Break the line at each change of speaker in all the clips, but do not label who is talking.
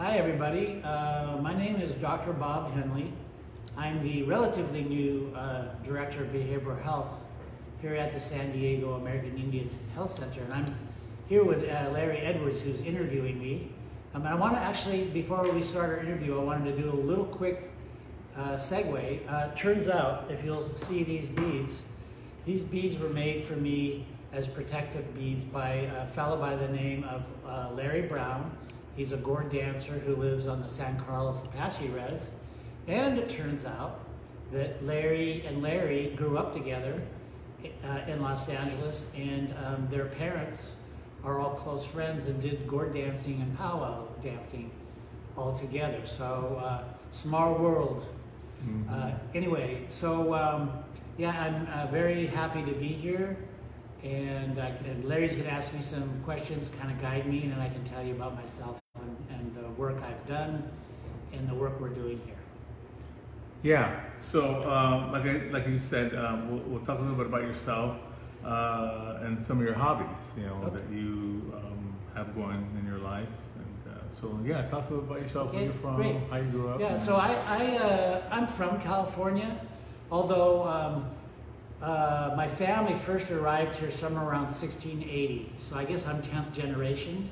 Hi everybody, my name is Dr. Bob Henley. I'm the relatively new Director of Behavioral Health here at the San Diego American Indian Health Center, and I'm here with Larry Edwards, who's interviewing me. I want to actually, before we start our interview, I wanted to do a little quick segue. Turns out, if you'll see these beads were made for me as protective beads by a fellow by the name of Larry Brown. He's a gourd dancer who lives on the San Carlos Apache Res. And it turns out that Larry and Larry grew up together in Los Angeles, and their parents are all close friends and did gourd dancing and powwow dancing all together. So small world. Anyway, so yeah, I'm very happy to be here. And Larry's going to ask me some questions, kind of guide me, and then I can tell you about myself and the work I've done and the work we're doing here.
Yeah, so like you said, we'll talk a little bit about yourself and some of your hobbies, that you have going in your life. And so yeah, tell us a little about yourself,
Okay,
where you're from,
great.
how you grew up.
Yeah, so I'm from California, although my family first arrived here somewhere around 1680, so I guess I'm 10th generation,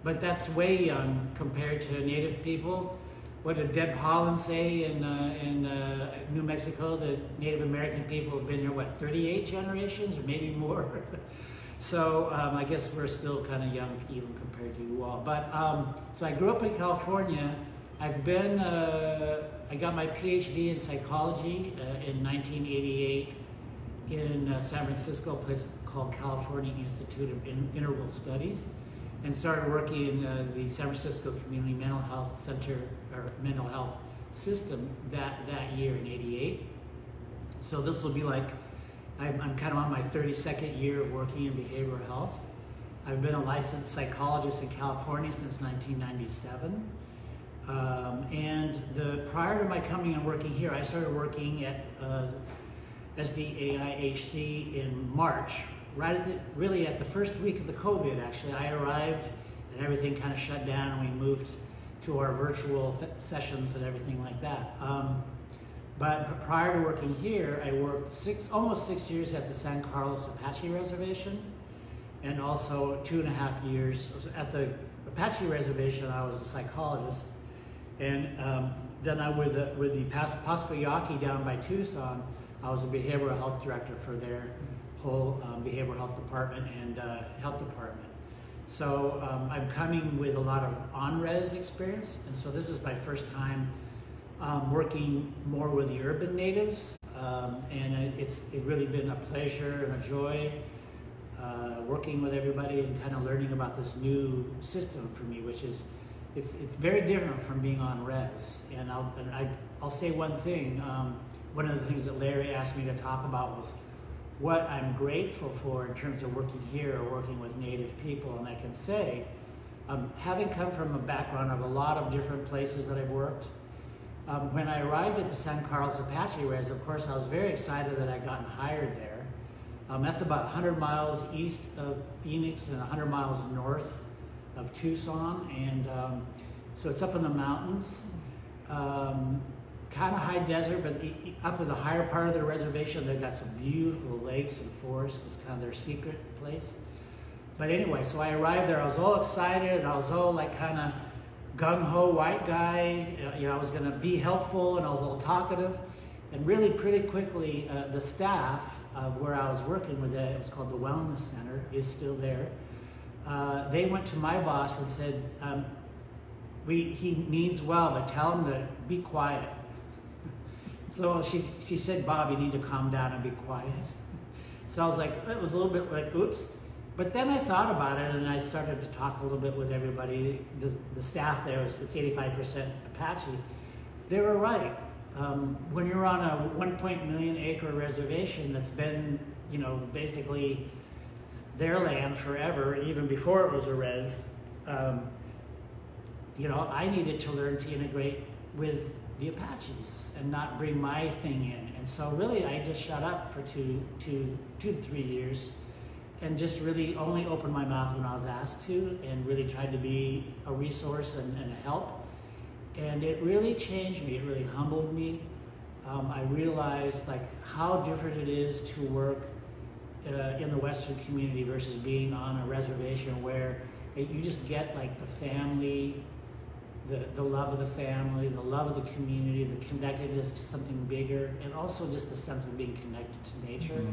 but that's way young compared to Native people. What did Deb Holland say in New Mexico? The Native American people have been here, what, 38 generations or maybe more? So I guess we're still kind of young even compared to you all. But so I grew up in California. I've been, I got my PhD in psychology in 1988 in San Francisco, a place called California Institute of Integral Studies, and started working in the San Francisco Community Mental Health Center, or mental health system that year in '88. So this will be like, I'm kind of on my 32nd year of working in behavioral health. I've been a licensed psychologist in California since 1997. And prior to my coming and working here, I started working at SDAHIC in March, really at the first week of the COVID, actually. I arrived and everything kind of shut down, and we moved to our virtual sessions and everything like that. But prior to working here, I worked almost 6 years at the San Carlos Apache Reservation, and also 2.5 years at the Apache Reservation. I was a psychologist, and then with the Pasco Yaqui down by Tucson, I was a behavioral health director for their whole behavioral health department and health department. So I'm coming with a lot of on-res experience, and so this is my first time working more with the urban natives, and it's really been a pleasure and a joy working with everybody and kind of learning about this new system for me, which is it's very different from being on res. And I'll say one thing. One of the things that Larry asked me to talk about was what I'm grateful for in terms of working here or working with Native people. And I can say, having come from a background of a lot of different places that I've worked, when I arrived at the San Carlos Apache Res, of course, I was very excited that I'd gotten hired there. That's about 100 miles east of Phoenix and 100 miles north of Tucson. And so it's up in the mountains. Kind of high desert, but up in the higher part of the reservation, they've got some beautiful lakes and forests. It's kind of their secret place. But anyway, so I arrived there. I was all excited, and I was all like kind of gung-ho white guy. I was going to be helpful, and I was all talkative. And really, pretty quickly, the staff of where I was working with, it was called the Wellness Center, is still there. They went to my boss and said, he means well, but tell him to be quiet. So she said, Bob, you need to calm down and be quiet. So I was like, it was a little bit like, oops. But then I thought about it, and I started to talk a little bit with everybody. The staff there, it's 85% Apache. They were right. When you're on a 1 million acre reservation that's been, basically their land forever, even before it was a res, I needed to learn to integrate with the Apaches and not bring my thing in. And so really I just shut up for two to 3 years and just really only opened my mouth when I was asked to, and really tried to be a resource and a help. And it really changed me. It really humbled me. I realized like how different it is to work in the Western community versus being on a reservation where you just get like the family, the love of the family, the love of the community, the connectedness to something bigger, and also just the sense of being connected to nature.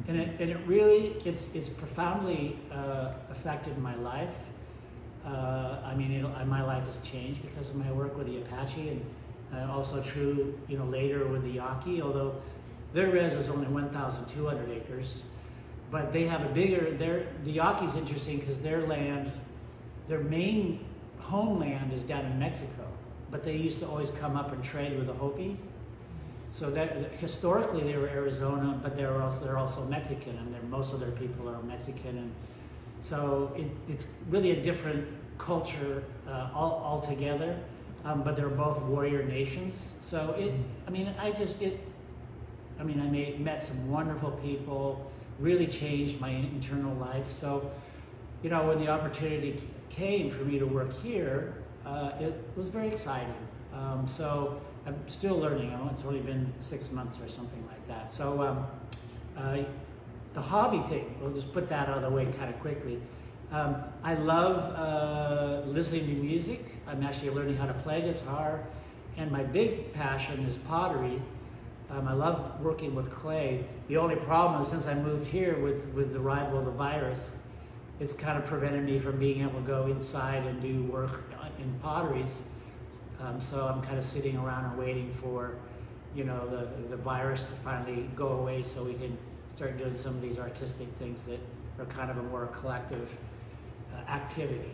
And it really, it's profoundly affected my life. I mean, my life has changed because of my work with the Apache, and also true, later with the Yaqui, although their res is only 1,200 acres, but they have a bigger, the Yaqui's interesting because their land, their main homeland is down in Mexico, but they used to always come up and trade with the Hopi. So that historically they were Arizona, but they're also Mexican, and most of their people are Mexican, and so it's really a different culture altogether. But they're both warrior nations. So I met some wonderful people, really changed my internal life. So, when the opportunity came for me to work here, it was very exciting. So I'm still learning. It's only been 6 months or something like that. So the hobby thing, we'll just put that out of the way kind of quickly. I love listening to music. I'm actually learning how to play guitar, and my big passion is pottery. I love working with clay. The only problem is since I moved here with the arrival of the virus, it's kind of prevented me from being able to go inside and do work in potteries. So I'm kind of sitting around and waiting for, the virus to finally go away so we can start doing some of these artistic things that are kind of a more collective activity.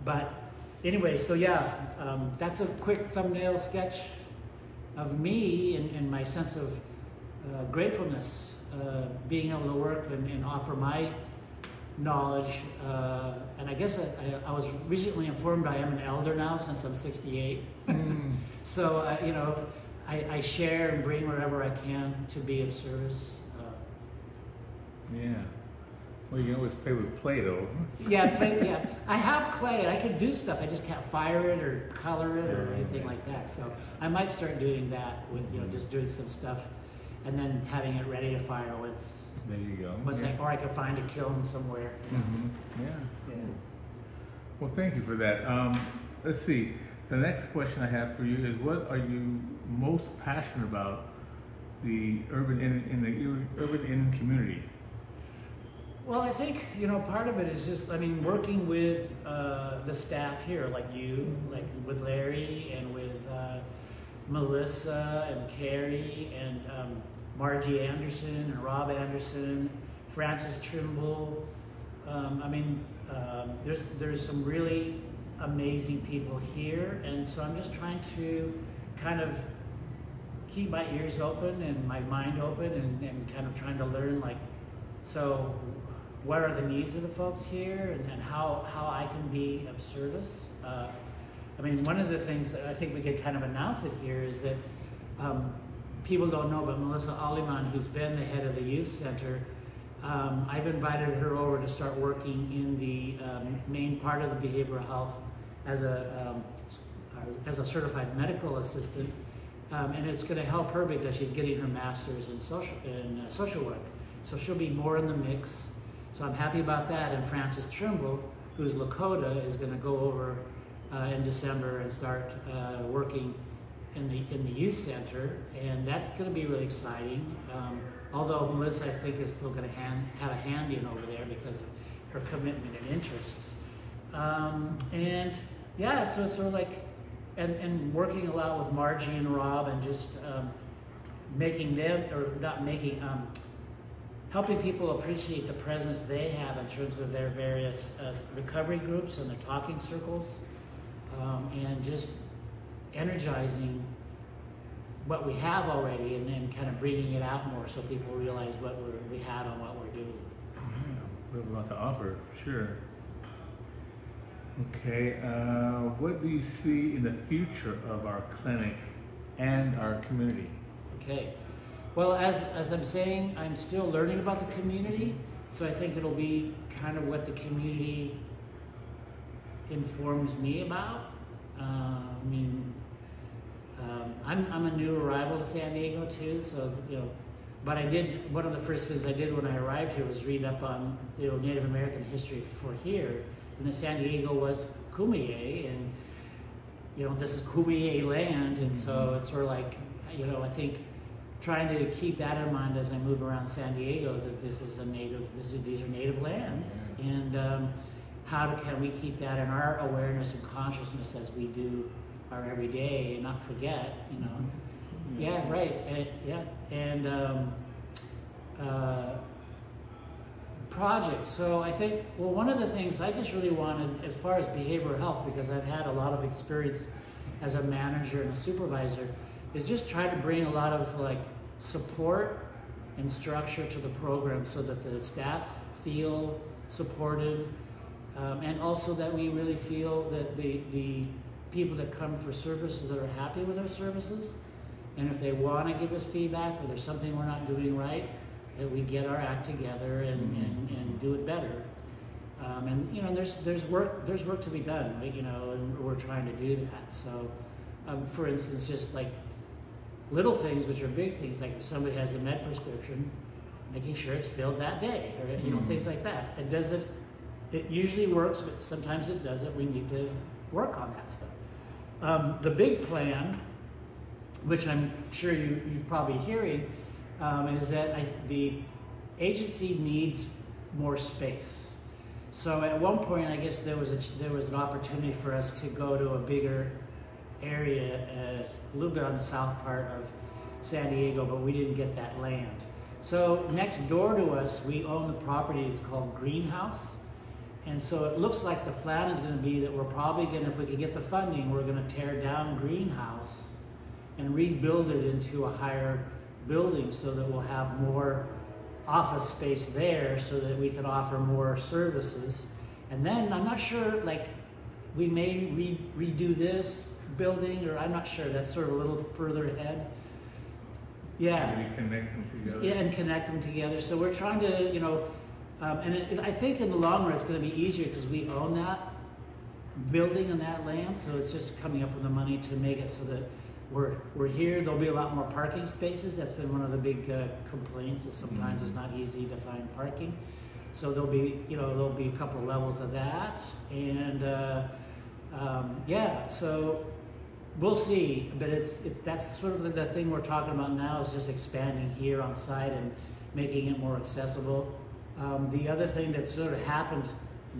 But anyway, so yeah, that's a quick thumbnail sketch of me and my sense of gratefulness, being able to work and offer my knowledge. And I guess I was recently informed I am an elder now since I'm 68. So, I share and bring wherever I can to be of service.
Yeah. Well, you can always play with Play-Doh.
Yeah, I have clay. I can do stuff. I just can't fire it or color it or anything like that. So I might start doing that with, just doing some stuff and then having it ready to fire with.
There you go.
Or I could find a kiln somewhere.
Yeah. Well, thank you for that. Let's see. The next question I have for you is, what are you most passionate about in the urban Indian community?
Well, I think, part of it is just, working with the staff here, like you, like with Larry and with Melissa and Carrie and Margie Anderson and Rob Anderson, Francis Trimble. There's some really amazing people here, and so I'm just trying to kind of keep my ears open and my mind open and kind of trying to learn, so what are the needs of the folks here and how I can be of service. One of the things that I think we could kind of announce it here is that people don't know, but Melissa Aliman, who's been the head of the youth center, I've invited her over to start working in the main part of the behavioral health as a certified medical assistant, and it's going to help her because she's getting her master's in social work. So she'll be more in the mix. So I'm happy about that. And Francis Trimble, who's Lakota, is going to go over in December and start working in the youth center, and that's going to be really exciting. Although Melissa, I think, is still going to have a hand in over there because of her commitment and interests. And yeah, so it's sort of like, and working a lot with Margie and Rob, and just helping people appreciate the presence they have in terms of their various recovery groups and their talking circles, and just energizing what we have already and kind of bringing it out more so people realize what we have and what we're doing.
Yeah, we have a lot to offer, for sure. Okay, what do you see in the future of our clinic and our community?
Okay, well, as I'm saying, I'm still learning about the community. So I think it'll be kind of what the community informs me about. I'm a new arrival to San Diego too, so but one of the first things I did when I arrived here was read up on Native American history for here, and the San Diego was Kumeyaay, and this is Kumeyaay land, and so it's sort of like I think trying to keep that in mind as I move around San Diego, that these are native lands, and how can we keep that in our awareness and consciousness as we do our everyday and not forget, Yeah, right. Projects. So I think, one of the things I just really wanted as far as behavioral health, because I've had a lot of experience as a manager and a supervisor, is just try to bring a lot of support and structure to the program so that the staff feel supported, and also that we really feel that the people that come for services that are happy with our services, and if they want to give us feedback or there's something we're not doing right, that we get our act together and do it better. There's work to be done, right? And we're trying to do that. So, for instance, just like little things, which are big things, like if somebody has a med prescription, making sure it's filled that day, or things like that. It usually works, but sometimes it doesn't. We need to work on that stuff. The big plan, which I'm sure you're probably hearing, is that the agency needs more space. So at one point, I guess there was an opportunity for us to go to a bigger area, a little bit on the south part of San Diego, but we didn't get that land. So next door to us, we own the property. It's called Greenhouse. And so it looks like the plan is going to be that we're probably going to, if we can get the funding, we're going to tear down Greenhouse and rebuild it into a higher building so that we'll have more office space there so that we can offer more services. And then I'm not sure, we may redo this building, or I'm not sure. That's sort of a little further ahead. Yeah.
Maybe connect them together.
Yeah, and connect them together. So we're trying to, I think in the long run it's going to be easier because we own that building and that land, so it's just coming up with the money to make it so that we're here. There'll be a lot more parking spaces. That's been one of the big complaints, is sometimes it's not easy to find parking. So there'll be a couple levels of that, and so we'll see. But that's sort of the thing we're talking about now, is just expanding here on site and making it more accessible. The other thing that sort of happened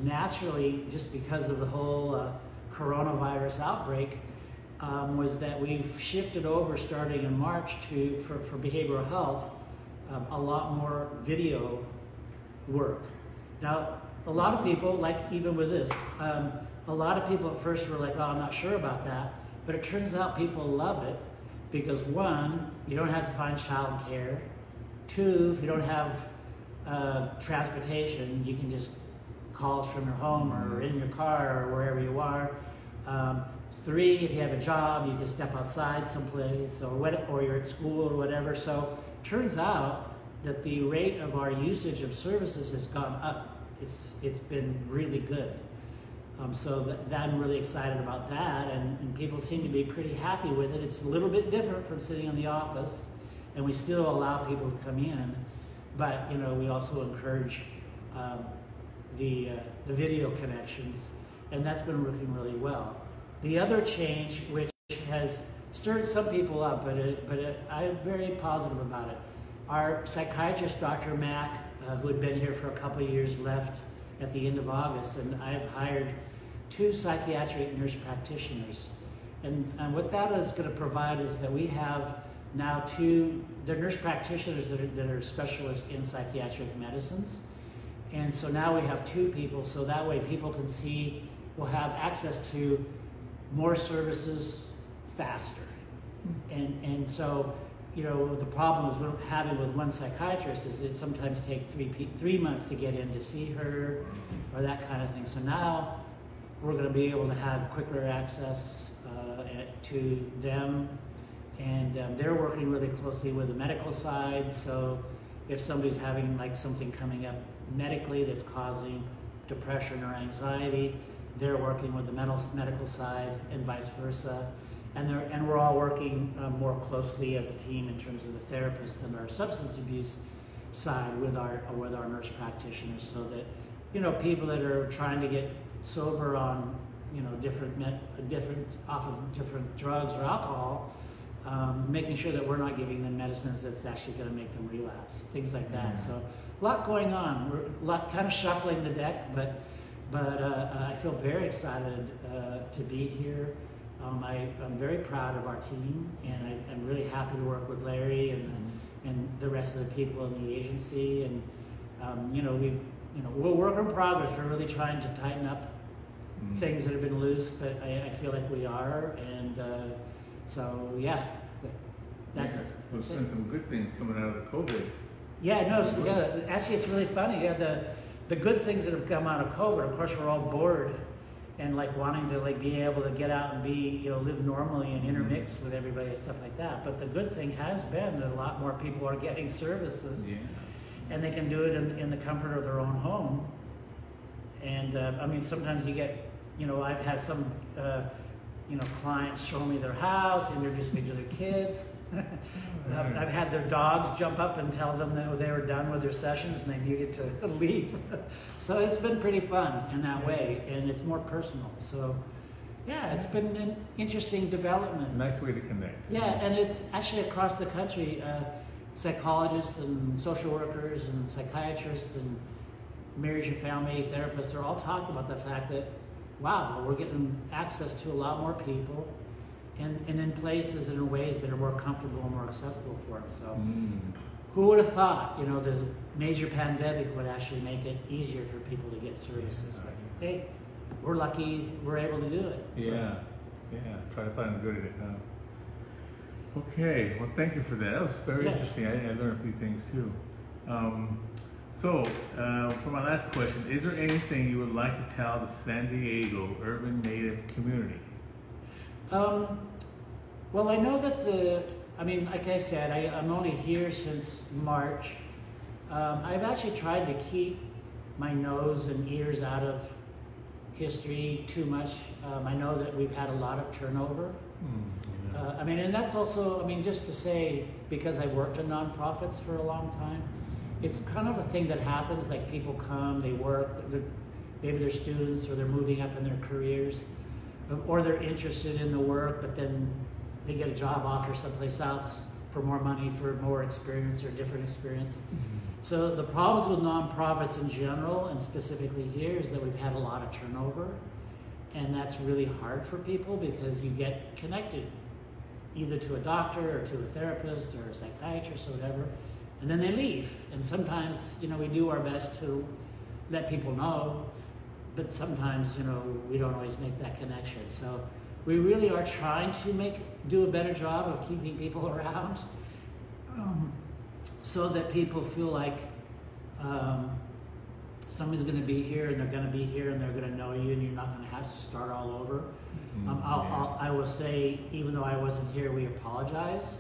naturally, just because of the whole coronavirus outbreak, was that we've shifted over, starting in March, for behavioral health, a lot more video work. Now, a lot of people, even with this, a lot of people at first were like, oh, I'm not sure about that. But it turns out people love it because, one, you don't have to find childcare. Two, if you don't have transportation, you can just call us from your home or in your car or wherever you are. Three, if you have a job, you can step outside someplace, or you're at school or whatever. So turns out that the rate of our usage of services has gone up. It's been really good. So I'm really excited about that, and people seem to be pretty happy with it. It's a little bit different from sitting in the office, and we still allow people to come in, but we also encourage the video connections, and that's been working really well. The other change, which has stirred some people up, but I'm very positive about it. Our psychiatrist, Dr. Mack, who had been here for a couple of years, left at the end of August, and I've hired 2 psychiatric nurse practitioners. And what that is going to provide is that we have now they're nurse practitioners that are specialists in psychiatric medicines. And so now we have 2 people, so that way people can will have access to more services faster. And so, the problems we're having with one psychiatrist is it sometimes takes 3 months to get in to see her, or that kind of thing. So now we're going to be able to have quicker access to them, and they're working really closely with the medical side. So if somebody's having something coming up medically that's causing depression or anxiety. They're working with the medical side and vice versa. And we're all working more closely as a team in terms of the therapists and our substance abuse side with our nurse practitioners, so that, you know, people that are trying to get sober on, you know, different off of different drugs or alcohol, making sure that we're not giving them medicines that's actually going to make them relapse, things like that. So a lot going on. We're kind of shuffling the deck, but I feel very excited to be here. I'm very proud of our team, and I'm really happy to work with Larry and the rest of the people in the agency. And you know, we're work in progress. We're really trying to tighten up things that have been loose, but I feel like we are. And so yeah, that's it.
There's been some good things coming out of the COVID.
Yeah, no, so, yeah. Actually, it's really funny. Yeah, the good things that have come out of COVID. Of course, we're all bored and like wanting to like be able to get out and be, you know, live normally and intermix with everybody and stuff like that. But the good thing has been that a lot more people are getting services, and they can do it in the comfort of their own home. And I mean, sometimes you get, you know, I've had some, you know, clients show me their house, introduce me to their kids. I've had their dogs jump up and tell them that they were done with their sessions and they needed to leave. So it's been pretty fun in that way, and it's more personal. So yeah, it's been an interesting development.
Nice way to connect.
Yeah, and it's actually across the country. Psychologists and social workers and psychiatrists and marriage and family therapists are all talking about the fact that, wow, we're getting access to a lot more people, and in places and in ways that are more comfortable and more accessible for them. So who would have thought, you know, the major pandemic would actually make it easier for people to get services. But hey, we're lucky we're able to do it. So.
Yeah, try to find the good in it, huh? Okay, well, thank you for that. That was very interesting. I learned a few things too. So, for my last question, is there anything you would like to tell the San Diego urban native community?
Well, I know that I mean, like I said, I'm only here since March. I've actually tried to keep my nose and ears out of history too much. I know that we've had a lot of turnover. I mean, and that's also, I mean, just to say, because I worked in nonprofits for a long time, it's kind of a thing that happens, like people come, they work, maybe they're students or they're moving up in their careers, or they're interested in the work, but then they get a job offer someplace else for more money, for more experience or different experience. So the problems with nonprofits in general, and specifically here, is that we've had a lot of turnover, and that's really hard for people because you get connected either to a doctor or to a therapist or a psychiatrist or whatever, and then they leave. And sometimes, you know, we do our best to let people know, but sometimes, you know, we don't always make that connection. So we really are trying to do a better job of keeping people around, so that people feel like somebody's going to be here, and they're going to be here, and they're going to know you, and you're not going to have to start all over. I will say, even though I wasn't here, we apologize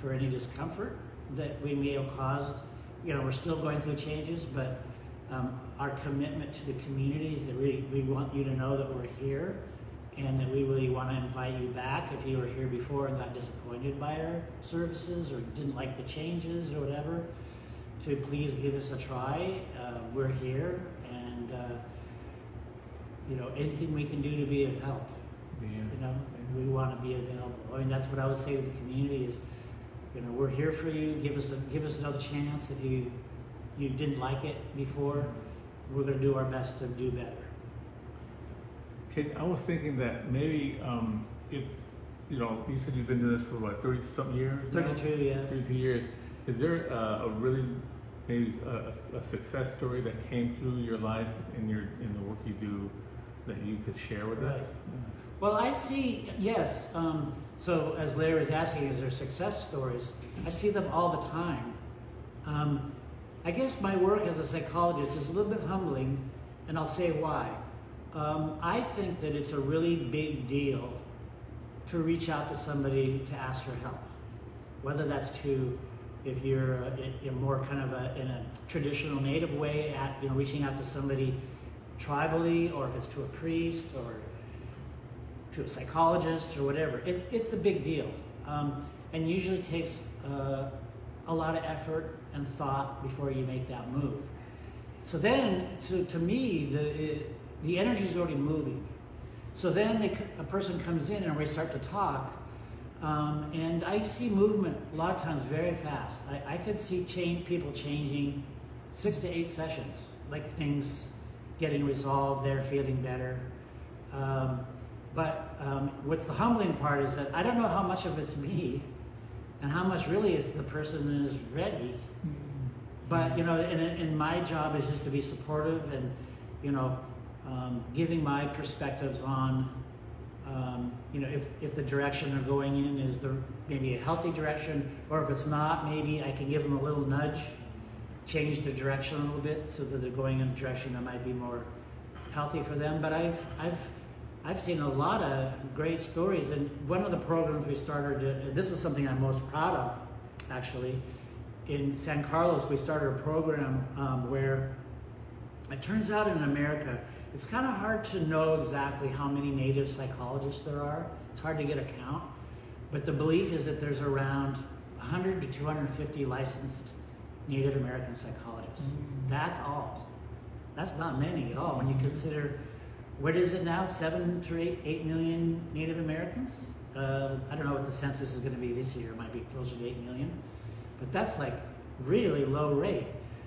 for any discomfort that we may have caused. You know, we're still going through changes, but our commitment to the communities, that we want you to know that we're here, and that we really want to invite you back if you were here before and got disappointed by our services or didn't like the changes or whatever, to please give us a try. We're here, and you know, anything we can do to be of help. You know, we want to be available. I mean, that's what I would say to the community is, you know, we're here for you. Give us another chance. If you didn't like it before, we're going to do our best to do better.
I was thinking that maybe if, you know, you said you've been doing this for what, 30-something years?
32, yeah.
32 years. Is there a really, maybe a success story that came through your life in the work you do that you could share with us?
Well, I see, yes. So as Larry was asking, is there success stories? I see them all the time. I guess my work as a psychologist is a little bit humbling, and I'll say why. I think that it's a really big deal to reach out to somebody to ask for help, whether that's to if you're in more kind of in a traditional native way, at reaching out to somebody tribally, or if it's to a priest or to a psychologist or whatever, it's a big deal, and usually takes a lot of effort and thought before you make that move. So then, to me, the energy is already moving. So then a person comes in and we start to talk, and I see movement a lot of times very fast. I could see people changing 6 to 8 sessions, like things getting resolved, they're feeling better. But what's the humbling part is that I don't know how much of it's me and how much really is the person that is ready. But and my job is just to be supportive and giving my perspectives on if the direction they're going in is maybe a healthy direction, or if it's not, maybe I can give them a little nudge, change the direction a little bit so that they're going in a direction that might be more healthy for them. But I've seen a lot of great stories, and one of the programs we started, this is something I'm most proud of, actually. In San Carlos, we started a program where it turns out in America, it's kind of hard to know exactly how many native psychologists there are. It's hard to get a count, but the belief is that there's around 100 to 250 licensed Native American psychologists. That's all. That's not many at all when you consider, what is it now, 7 to 8 million Native Americans? I don't know what the census is going to be this year. It might be closer to 8 million. But that's like really low rate.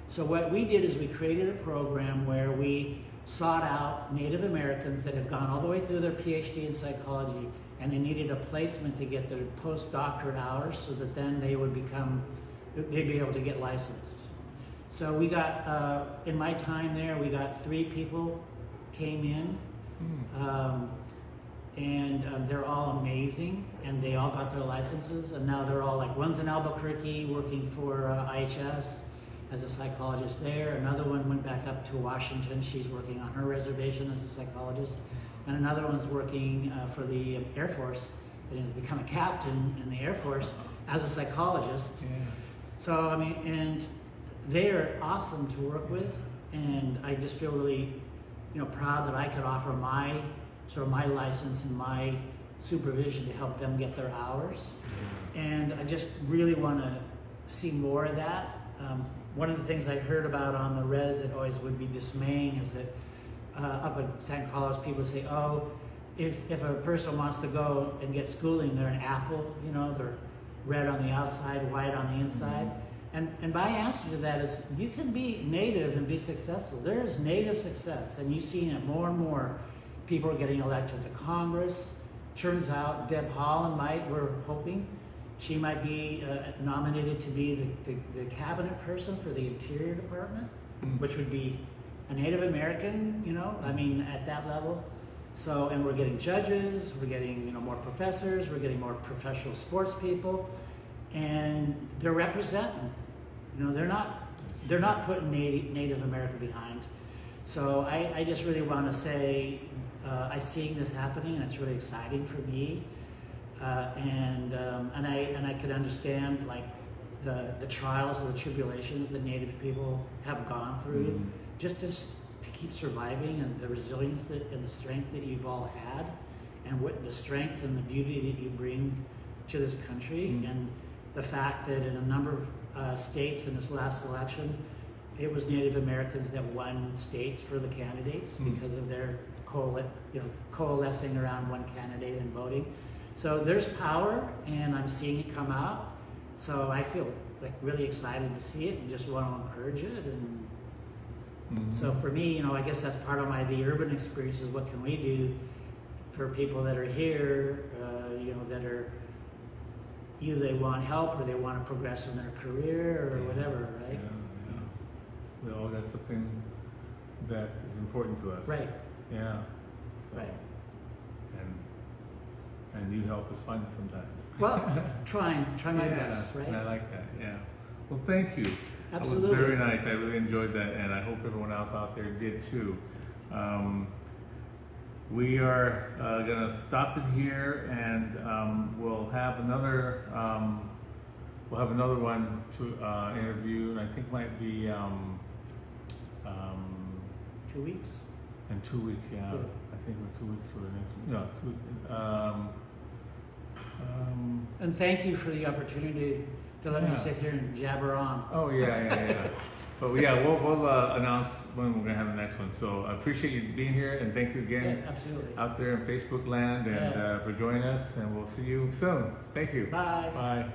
So what we did is we created a program where we sought out Native Americans that have gone all the way through their PhD in psychology, and they needed a placement to get their postdoctorate hours so that then they'd be able to get licensed. So we got, in my time there, we got 3 people came in, and they're all amazing, and they all got their licenses, and now they're all like, one's in Albuquerque working for IHS as a psychologist there, another one went back up to Washington, she's working on her reservation as a psychologist, and another one's working for the Air Force and has become a captain in the Air Force as a psychologist. Yeah. So, I mean, and they're awesome to work with, and I just feel really, proud that I could offer my license and my supervision to help them get their hours. And I just really want to see more of that. One of the things I heard about on the res that always would be dismaying is that up at San Carlos, people say, oh, if a person wants to go and get schooling, they're an apple, they're red on the outside, white on the inside. And my answer to that is, you can be native and be successful. There is native success, and you've seen it more and more. People are getting elected to Congress. Turns out Deb Haaland we're hoping, she might be nominated to be the cabinet person for the Interior Department, which would be a Native American, I mean, at that level. So, and we're getting judges, we're getting, more professors, we're getting more professional sports people, and they're representing. They're not putting Native America behind. So I just really want to say, I see this happening, and it's really exciting for me. And I can understand like the trials and the tribulations that Native people have gone through, just to keep surviving, and the resilience and the strength that you've all had, and what the strength and the beauty that you bring to this country, and the fact that in a number of states in this last election, it was Native Americans that won states for the candidates because of their coalescing around one candidate and voting. So there's power, and I'm seeing it come out. So I feel like really excited to see it, and just want to encourage it. And so for me, I guess that's part of the urban experience, is what can we do for people that are here, that are either they want help or they want to progress in their career or whatever, right?
We all got something that is important to us.
Right.
Yeah. So,
right.
And you help us find it sometimes.
Well, try my best, right?
And I like that, yeah. Well, thank you.
Absolutely.
That was very nice. I really enjoyed that, and I hope everyone else out there did too. We are going to stop it here, and we'll have another we'll have another one to interview, and I think might be
2 weeks.
in 2 weeks. Yeah, I think we're 2 weeks for the next. No, 2 weeks.
And thank you for the opportunity to let me sit here and jabber on.
Oh yeah. But yeah, we'll announce when we're gonna have the next one. So I appreciate you being here, and thank you again,
absolutely,
out there in Facebook land, and for joining us. And we'll see you soon. Thank you.
Bye.
Bye.